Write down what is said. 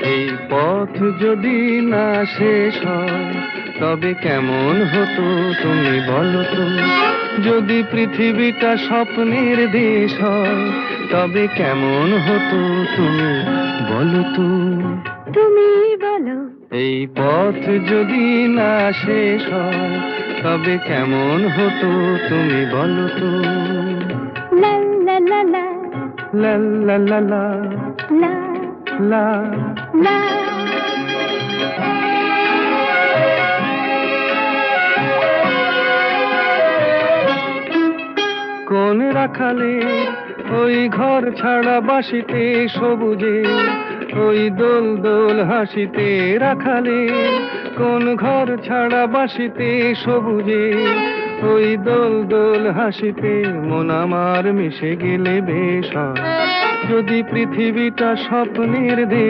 এই পথ যদি না শেষ হয় তবে কেমন হতো তুমি বলো তো। যদি পৃথিবীটা স্বপ্নের দেশ হয় তবে কেমন হতো তুমি বলো তো। তুমি বলো। এই পথ যদি না শেষ হয় তবে কেমন হতো তুমি বলো তো। লা লা লা লা লা লা লা লা লা লা। লা। কোন রাখালে ওই ঘর ছাড়া বাসিতে সবুজে, ওই দোল দোল হাসিতে রাখালে। কোন ঘর ছাড়া বাসিতে সবুজে, ওই দোল দোল হাসিতে মন আমার মিশে গেলে বেশ হয়। যদি পৃথিবীটা স্বপ্নের দেশ